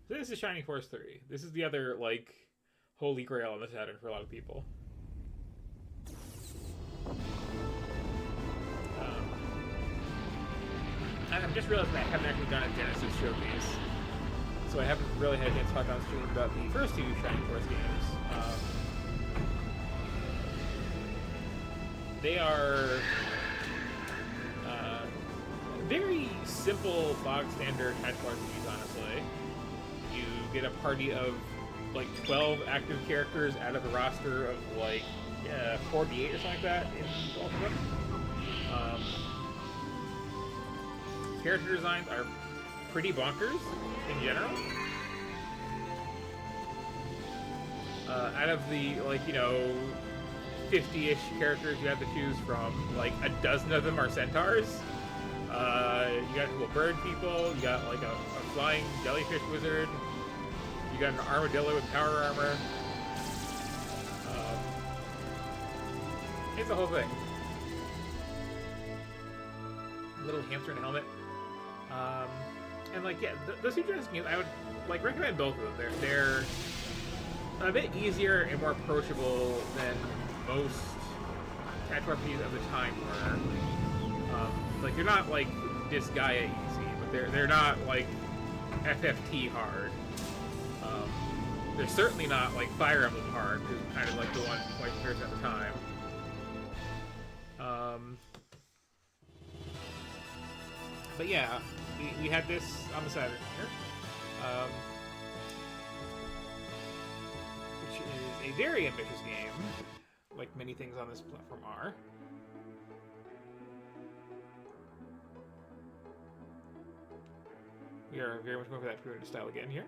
So this is Shining Force 3. This is the other, like, holy grail on the Saturn for a lot of people. And I'm just realizing I haven't actually done a Genesis showcase. So I haven't really had a chance to talk on stream about the first two Shining Force games. They are very simple, bog standard tactical RPGs, honestly. You get a party of like 12 active characters out of a roster of like 48 or something like that in both of them. Character designs are pretty bonkers in general. Out of the, like, 50-ish characters you have to choose from, like, a dozen of them are centaurs. You got a couple bird people, you got, like, a flying jellyfish wizard, you got an armadillo with power armor. It's a whole thing. Little hamster in a helmet. And, like, yeah, those two Genesis games, I would, like, recommend both of them. They're a bit easier and more approachable than most tactical RPGs of the time were. Like, they're not, like, Disgaea easy, but they're not, like, FFT hard. They're certainly not, like, Fire Emblem hard, which is kind of, like, the one point comparison at the time. But yeah, we had this on the Saturn here. Which is a very ambitious game, like many things on this platform are. We are very much going for that period style again here.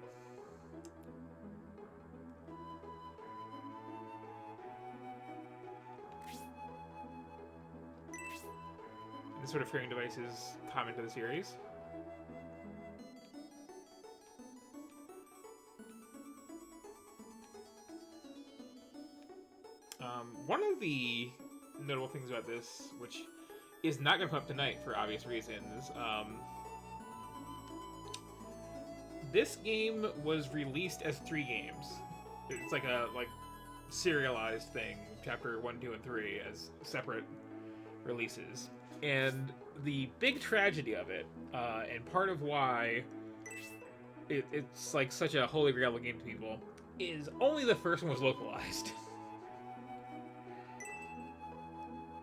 And this sort of framing device is common to the series. One of the notable things about this, which is not going to come up tonight for obvious reasons, this game was released as 3 games. It's like a serialized thing, chapter 1, 2, and 3 as separate releases. And the big tragedy of it, and part of why it's like such a holy grail game to people, is only the first one was localized.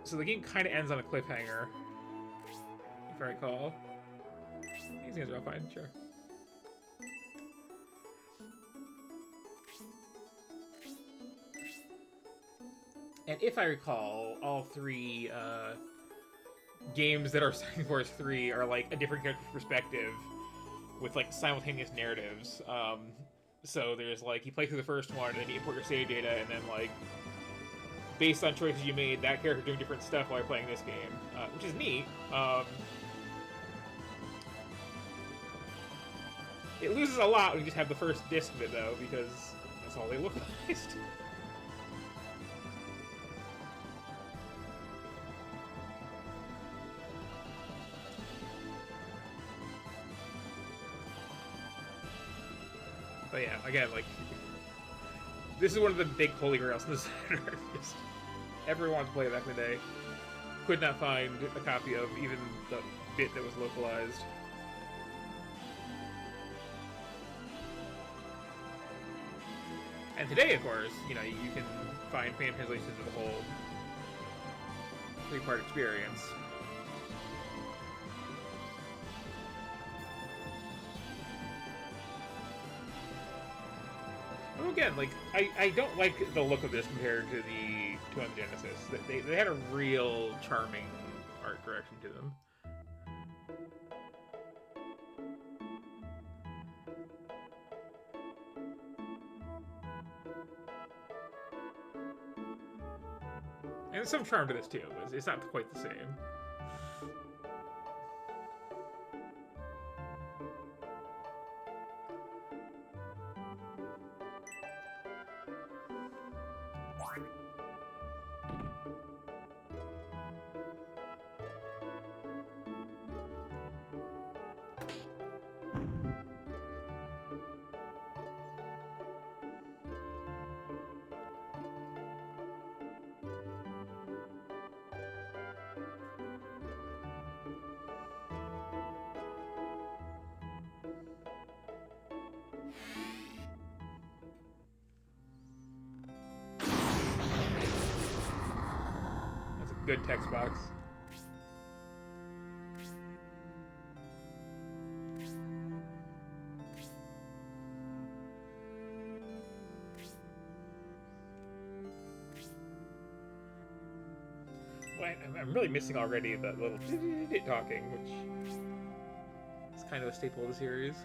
So the game kind of ends on a cliffhanger, if I recall. These games are all fine, sure. And if I recall, all 3 games that are Shining Force 3 are like a different character's perspective with like simultaneous narratives. So there's like, you play through the first one, and then you import your save data, and then like, based on choices you made, that character doing different stuff while you're playing this game, which is neat. It loses a lot when you just have the first disc of it, though, because that's all they localized. But yeah, again, like, this is one of the big holy grails in the Saturn. Just everyone wanted to play it back in the day. Could not find a copy of even the bit that was localized. And today, of course, you can find fan translations of the whole 3-part experience. Well, again, like, I don't like the look of this compared to the two on Genesis. They had a real charming art direction to them. And there's some charm to this too, but it's not quite the same. good text box. Well, I'm really missing already the little talking, which is kind of a staple of the series.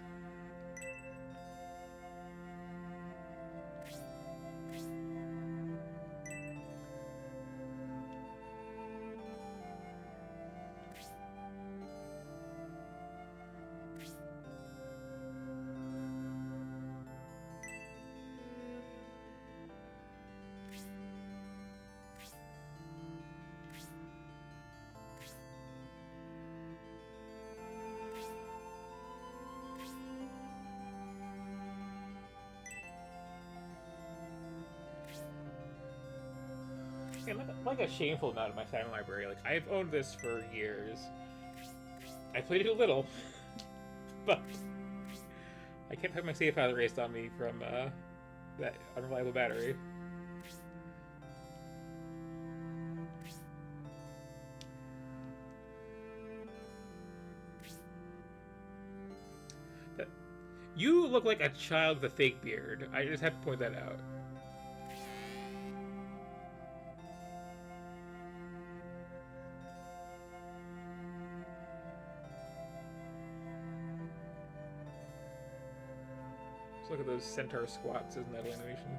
Yeah, like a shameful amount of my Saturn library. Like, I've owned this for years. I played it a little, but I kept having my save file erased on me from that unreliable battery. You look like a child with a fake beard. I just have to point that out. Just look at those centaur squats, isn't that animation?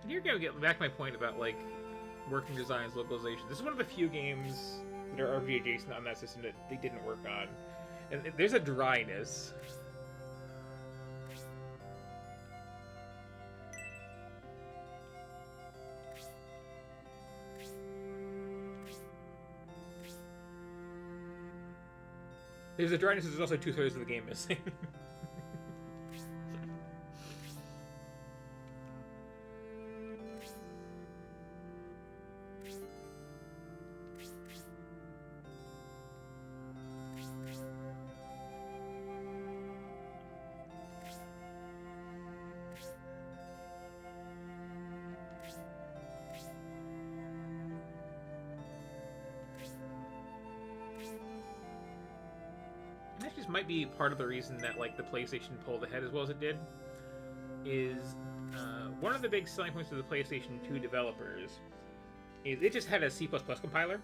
You're gonna get back to my point about like working designs, localization. This is one of the few games that are RV adjacent on that system that they didn't work on, and there's a dryness. There's a dryness. There's also 2/3 of the game missing. That just might be part of the reason that like the PlayStation pulled ahead as well as it did. Is one of the big selling points of the PlayStation 2 developers is it just had a C++ compiler.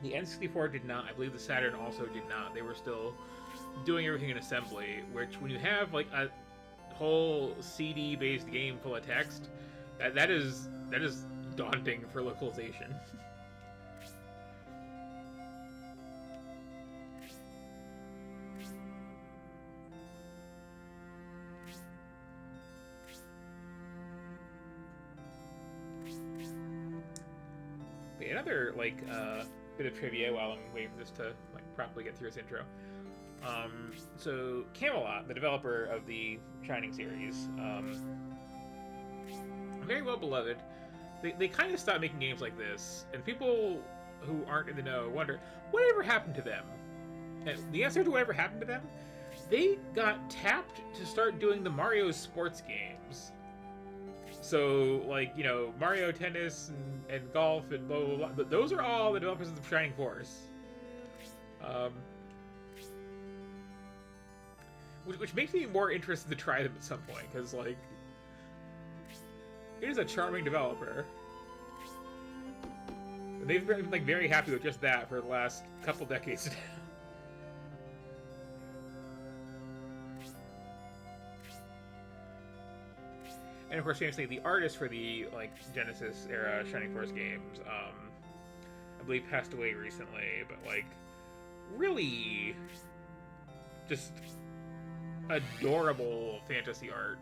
The N64 did not. I believe the Saturn also did not. They were still doing everything in assembly, which when you have like a whole CD-based game full of text, that is daunting for localization. Another like bit of trivia while I'm waiting for this to like properly get through its intro. So Camelot, the developer of the Shining series, very well beloved. They kind of stopped making games like this, and people who aren't in the know wonder whatever happened to them. And the answer to whatever happened to them, they got tapped to start doing the Mario sports games. So, like, you know, Mario Tennis and golf and blah, blah, blah. Those are all the developers of the Shining Force. Which makes me more interested to try them at some point, because, like, it is a charming developer. They've been, like, very happy with just that for the last couple decades now. And of course, famously, the artist for the like Genesis era Shining Force games, I believe, passed away recently. But like, really, just adorable fantasy art.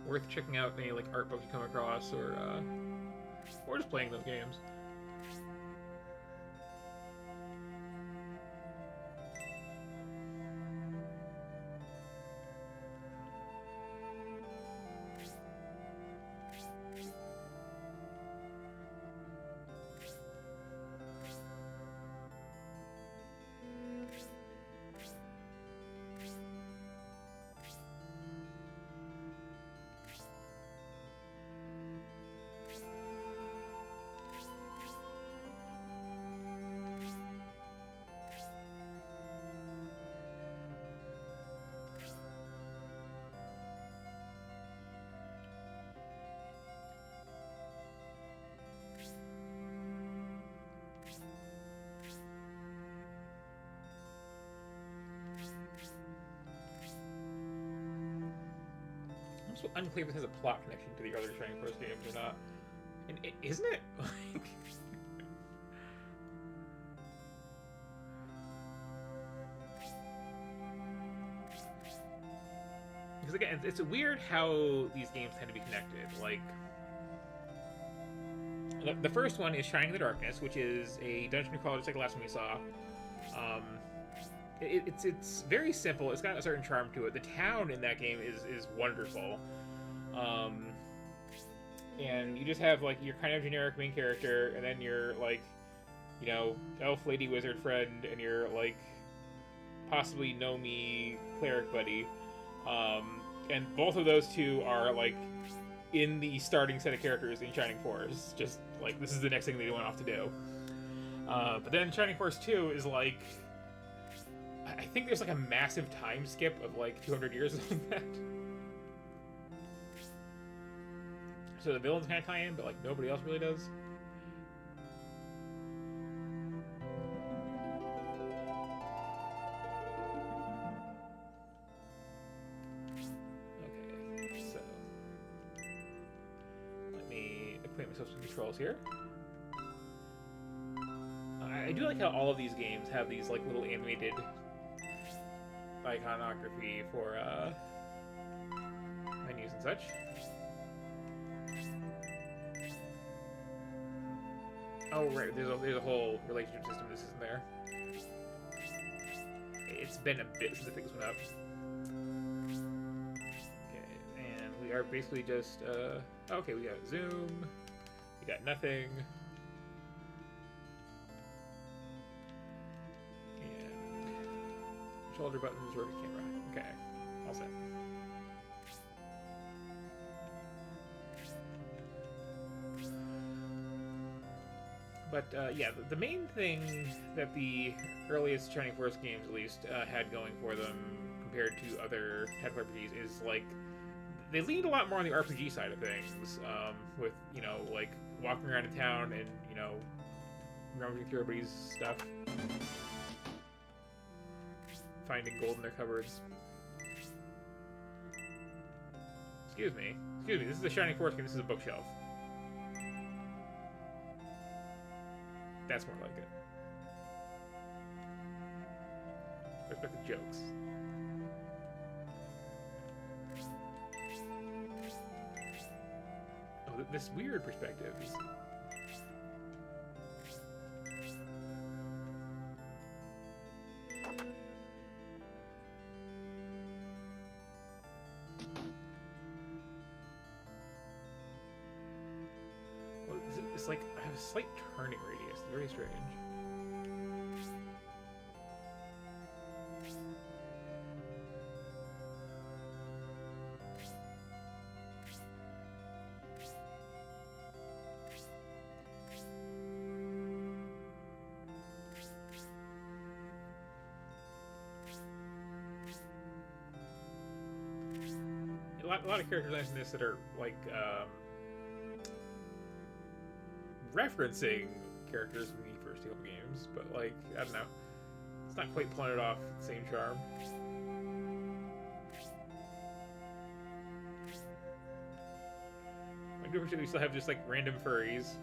Worth checking out any like art book you come across, or just playing those games. also unclear if it has a plot connection to the other Shining Force games or not. And isn't it? Like, because again, it's weird how these games tend to be connected. Like, the first one is Shining in the Darkness, which is a dungeon crawl just like the last one we saw. It's very simple. It's got a certain charm to it. The town in that game is wonderful. And you just have like your kind of generic main character, and then your like, you know, elf lady wizard friend, and your like possibly know me cleric buddy. And both of those two are like in the starting set of characters in Shining Force. Just like this is the next thing they went off to do. But then Shining Force 2 is like, I think there's like a massive time skip of like 200 years or something like that. So the villains kind of tie in, but like nobody else really does. Okay, so let me acquaint myself with some controls here. I do like how all of these games have these like little animated iconography for menus and such. Oh right, there's a whole relationship system. This isn't there. It's been a bit since I picked this one up. Okay, and we are basically just okay. We got zoom. We got nothing. Shoulder buttons, rotate camera. Okay, all set. But yeah, the main thing that the earliest Shining Force games, at least, had going for them compared to other tactical RPGs is like they leaned a lot more on the RPG side of things, with you know like walking around a town and you know rummaging through everybody's stuff. Finding gold in their cupboards. Excuse me. This is a Shining Force game. This is a bookshelf. That's more like it. Respect the jokes. Oh, this weird perspective is... It's like, I have a slight turning radius. Very strange. A lot of characters in this that are, like, referencing characters from the first couple games, but like I don't know, it's not quite pulling it off the same charm. I do appreciate we still have just like random furries.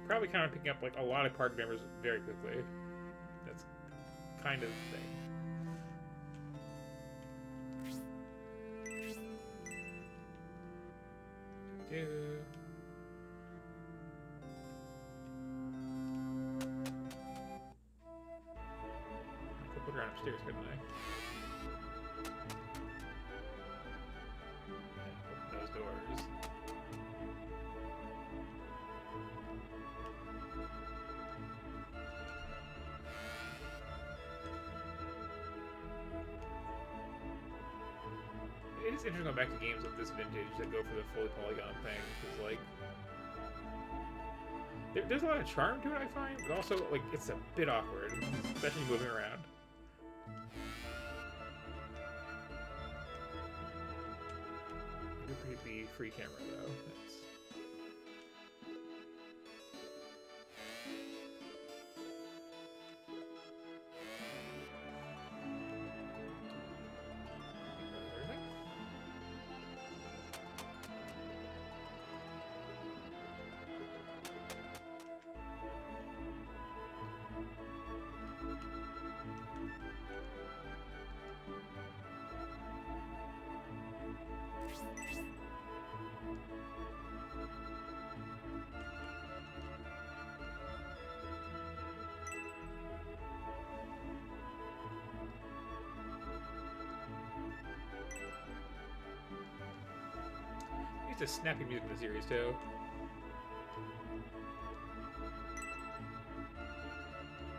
Probably kind of picking up like a lot of party members very quickly. That's kind of the thing. I could put her on upstairs, couldn't I? it's interesting going back to games of this vintage that go for the fully polygon thing, because like there's a lot of charm to it, I find, but also like it's a bit awkward, especially moving around. I do appreciate the free camera though. That's... It's snappy music in the series too.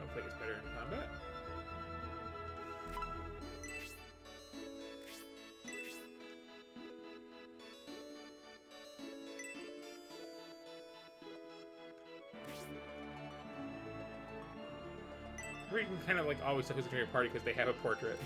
Hopefully it gets better in combat. Or you can kind of like always tell who's going to your party because they have a portrait.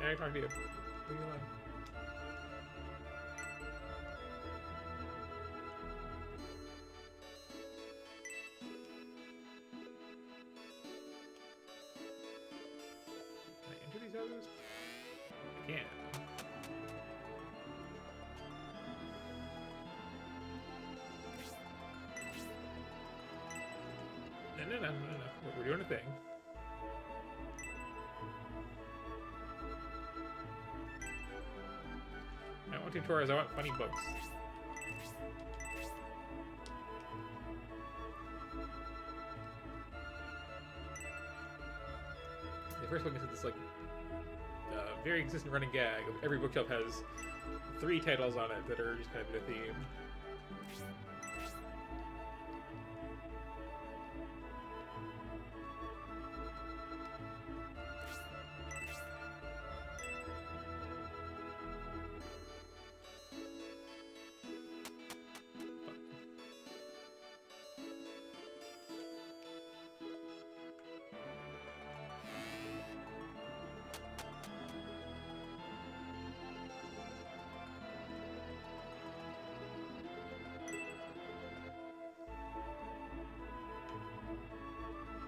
I talk to you. Leave me alone. Can I enter these houses? I can. No. We're doing a thing. I don't want tutorials, I want funny books. The first book is this like very consistent running gag. Every bookshelf has 3 titles on it that are just kind of a theme.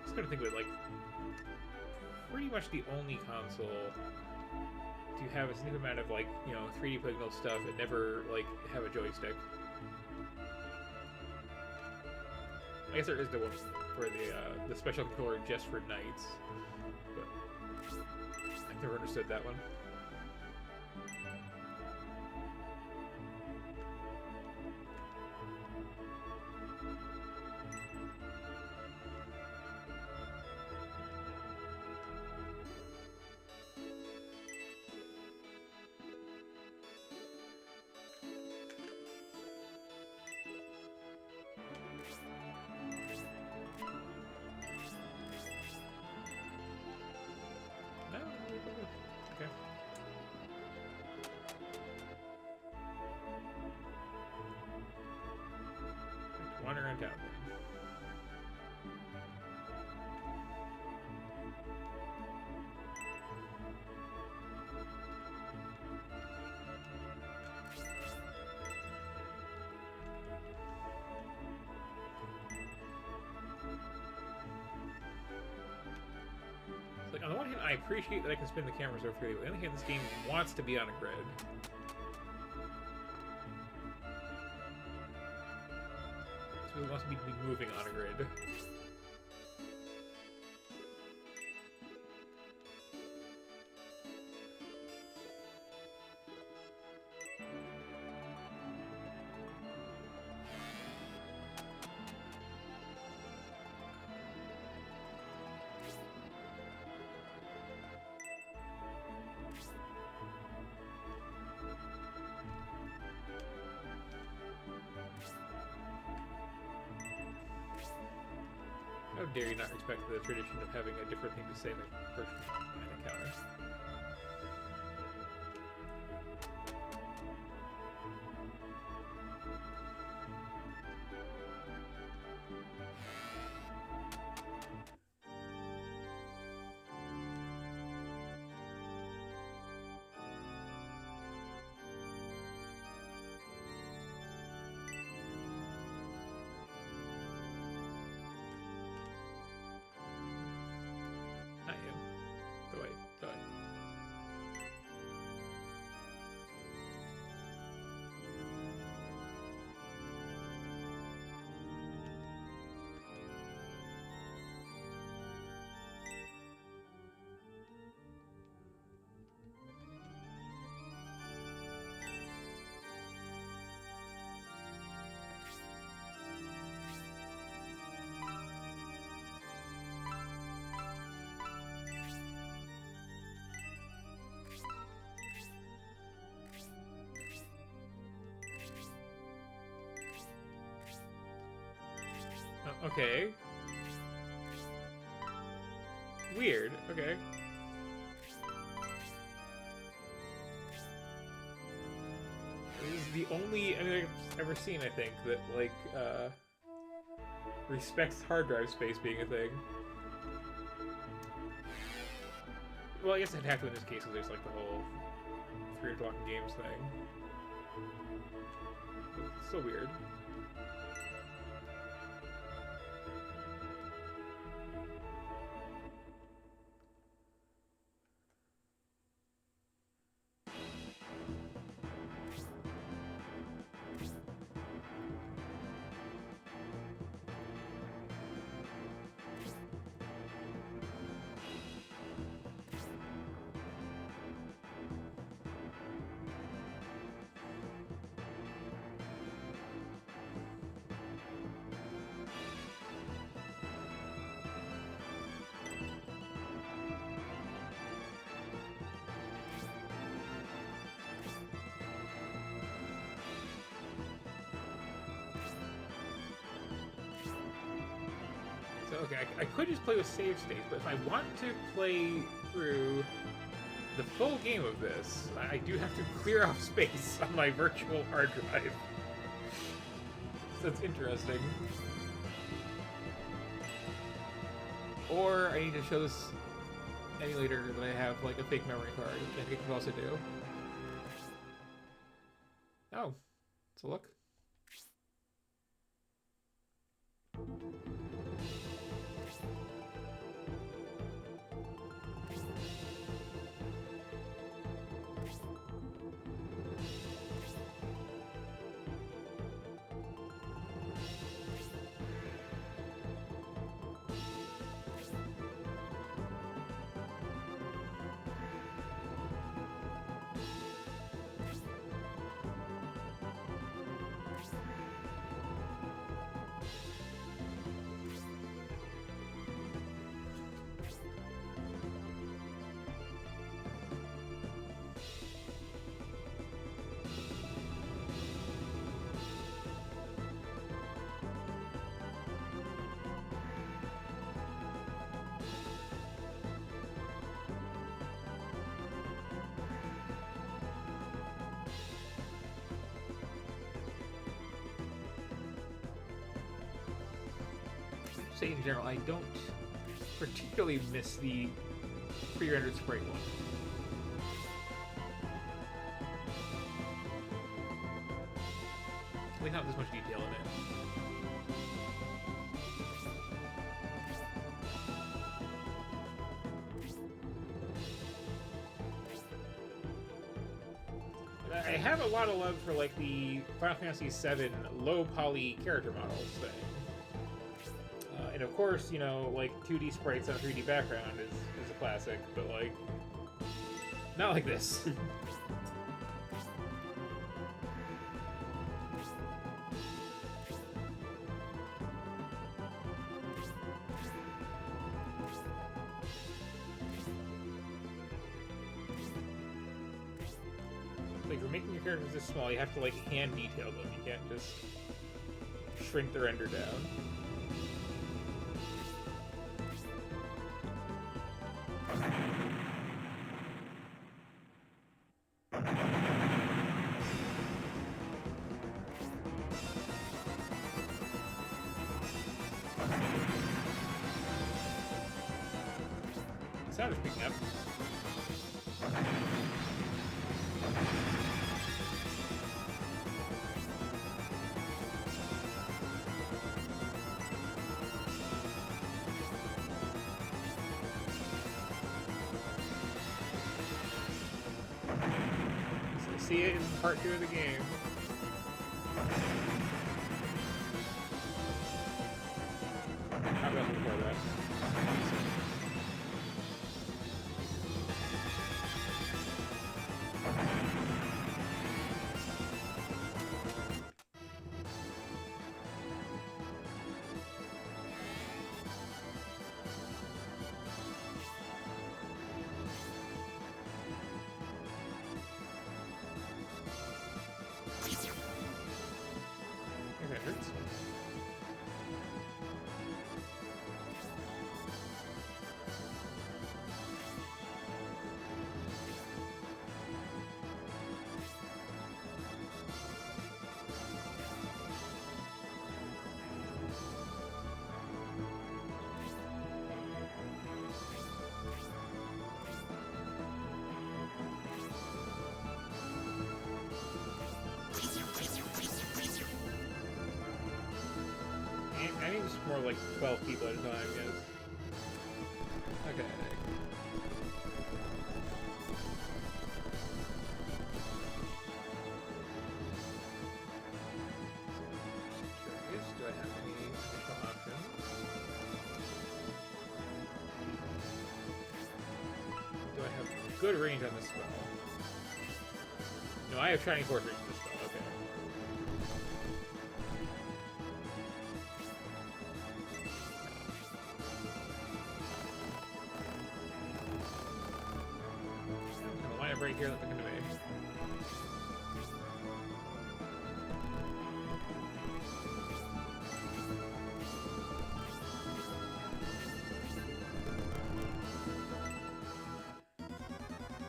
I was gonna think of it like pretty much the only console to have a significant amount of like, you know, 3D polygonal stuff and never like have a joystick. I guess there is the one for the special controller just for knights, but I've never understood that one. Okay. Wander around town then. Like, on the one hand, I appreciate that I can spin the camera so freely. On the other hand, this game wants to be on a grid. It really wants me to be moving on a grid. dare you not respect the tradition of having a different thing to say than person behind a counter? Not you. Go away. Go away. Oh, okay. Weird. Okay. This is the only anime I've ever seen, I think, that, like, respects hard drive space being a thing. Well, I guess I'd have to in this case because there's, like, the whole 3 o'clock games thing. But it's still weird. So, okay, I could just play with save states, but if I want to play through the full game of this, I do have to clear off space on my virtual hard drive. So that's interesting. Or I need to show this emulator that I have, like, a fake memory card, which I think I can also do. Oh, let's look. Say in general, I don't particularly miss the pre-rendered sprite one. At least not this much detail in it. I have a lot of love for, like, the Final Fantasy VII low poly character models thing. And of course, you know, like 2D sprites on a 3D background is a classic, but, like, not like this. Like, for making your characters this small, you have to, like, hand detail them. You can't just shrink the render down. sound is picking up. So see it in part 2 of the game. How about before that? That hurts. I think it's more like 12 people at a time, yes. Okay. Curious, do I have any additional options? Do I have good range on this spell? No, I have Shining Force range on this spell, okay. Right here, that they're gonna be.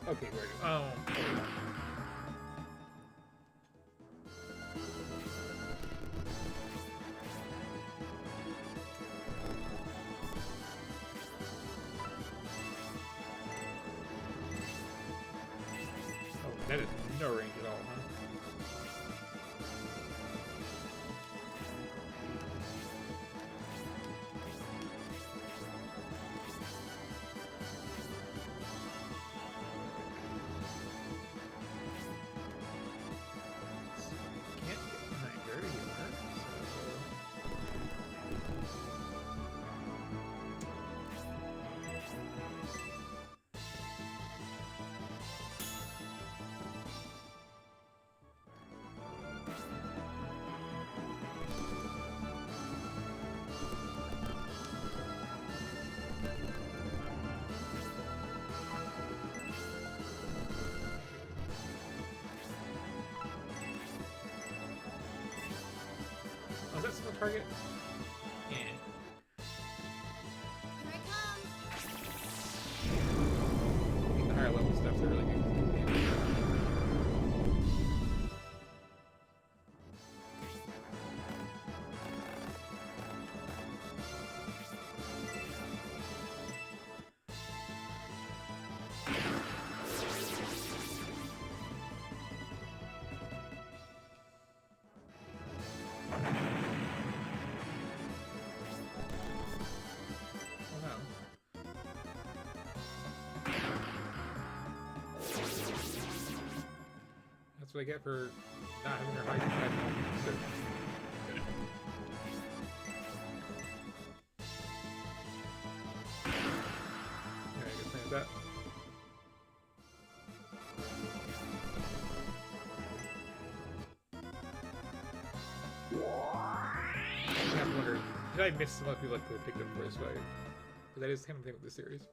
Okay, where do? Oh. That is no range at all, huh? Can't get behind her, you are, oh, is that still a target? Yeah. Here I come. I think the higher level stuff's a really good game. That's what I get for not having her hide. Good. Yeah, I can plan that. I have to wonder, did I miss some of the people that could have picked up first fight? Because that is kind of the thing with this series.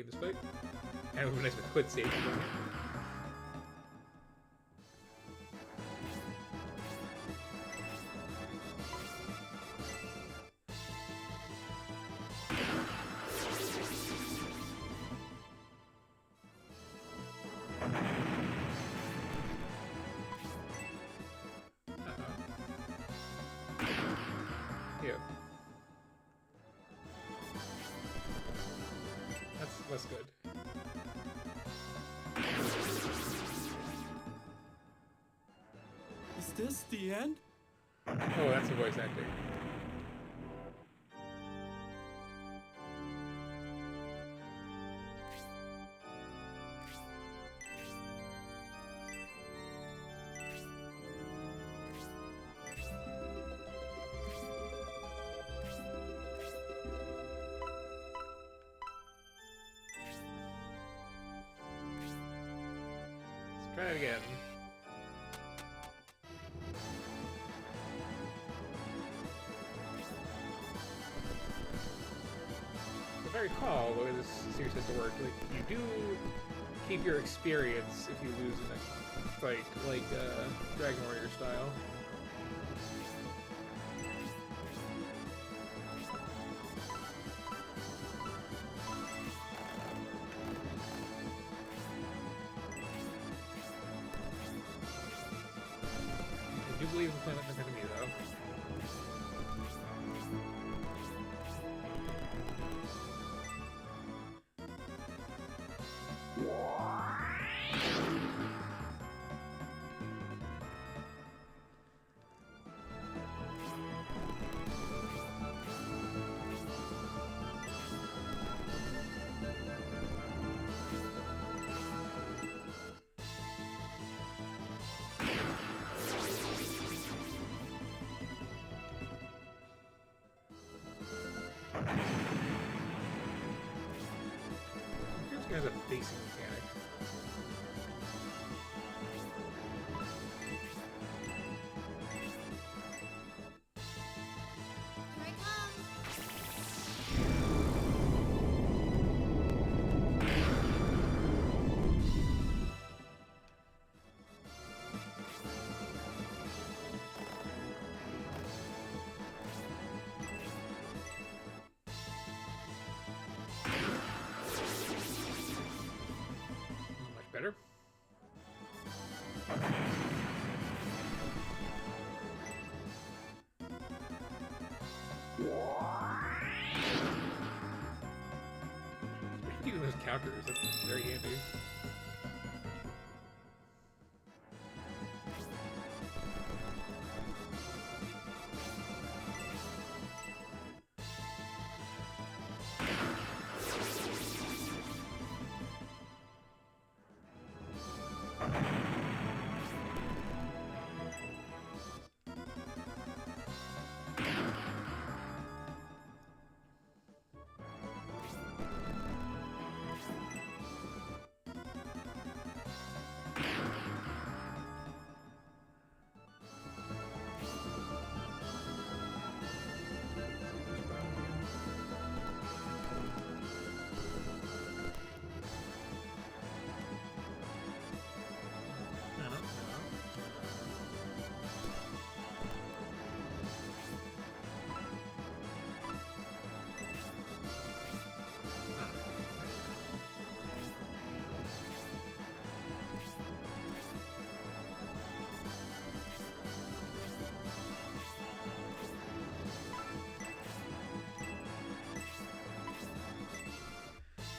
in this fight. And it would be nice if I could save you. That's good. Is this the end? Oh, that's the voice acting. Try it again. If I recall, the way this series has to work, like, you do keep your experience if you lose in a fight, like Dragon Warrior style. I do believe in Planet Academy, though. Here's kind of a facing mechanic. Here I come. Much better. Using those counters, that's very handy.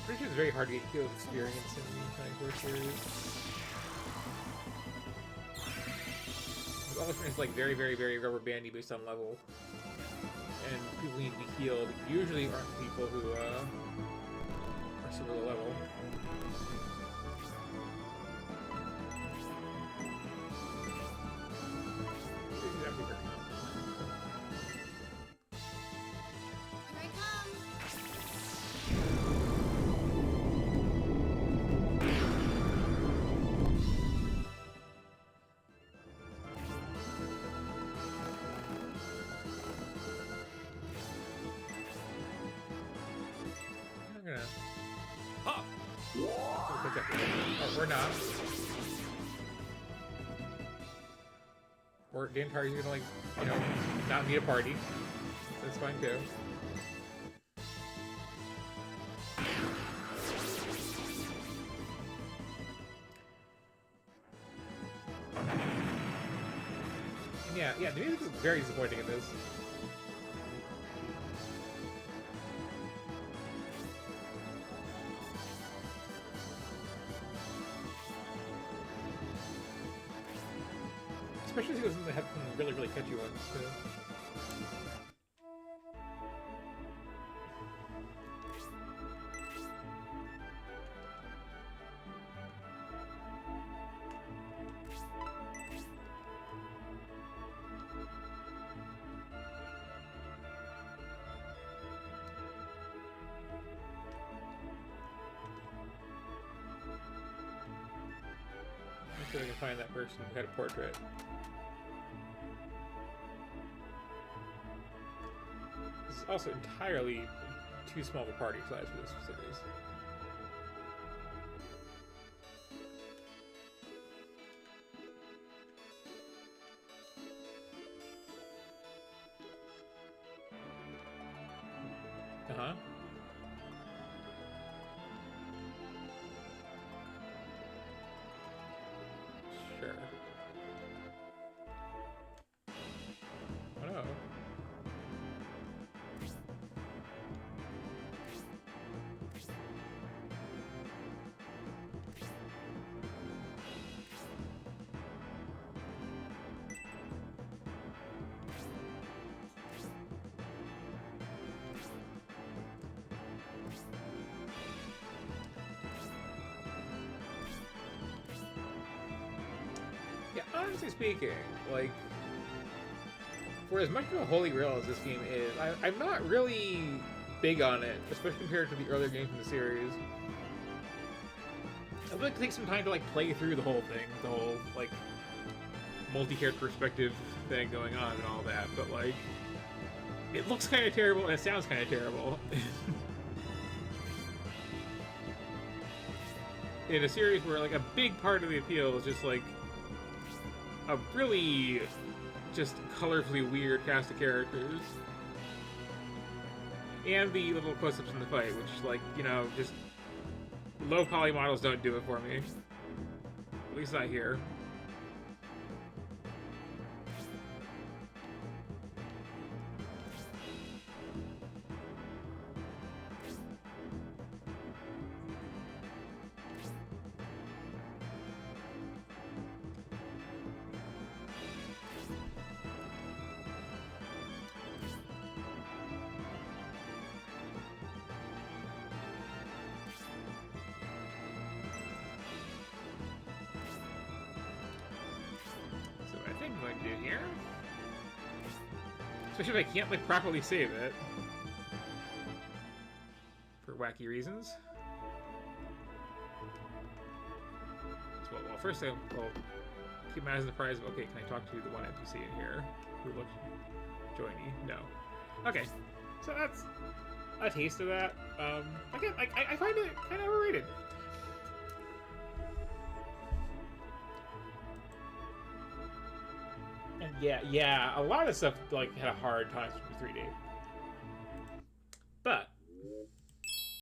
Pretty sure it's very hard to get healed experience in the Nightcore series. All the friends like very, very, very rubber bandy based on level. And people who need to be healed usually aren't people who are super low level. Here I come. I'm gonna... Ha! Oh, we're not. Or the entire is gonna, like, you know, not need a party. That's fine too. Yeah, the music is very disappointing in this. Especially because they have some really, really catchy ones too. So we can find that person who had a portrait. This is also entirely too small of a party size for this series. Uh-huh. Sure. Oh no. Yeah, honestly speaking, like, for as much of a holy grail as this game is, I'm not really big on it, especially compared to the earlier games in the series. I'd like to take some time to, like, play through the whole thing, the whole, like, multi-character perspective thing going on and all that, but, like, it looks kind of terrible and it sounds kind of terrible. In a series where, like, a big part of the appeal is just, like, a really just colorfully weird cast of characters. And the little close-ups in the fight, which, like, you know, just low poly models don't do it for me. At least not here. I'm going to do here. Especially if I can't, like, properly save it. For wacky reasons. So, well, first I'll keep my eyes on the prize. Okay, can I talk to the one NPC in here? Who looks joiny? No. Okay. So that's a taste of that. Again, I find it kind of overrated. And yeah, a lot of stuff, like, had a hard time with 3D.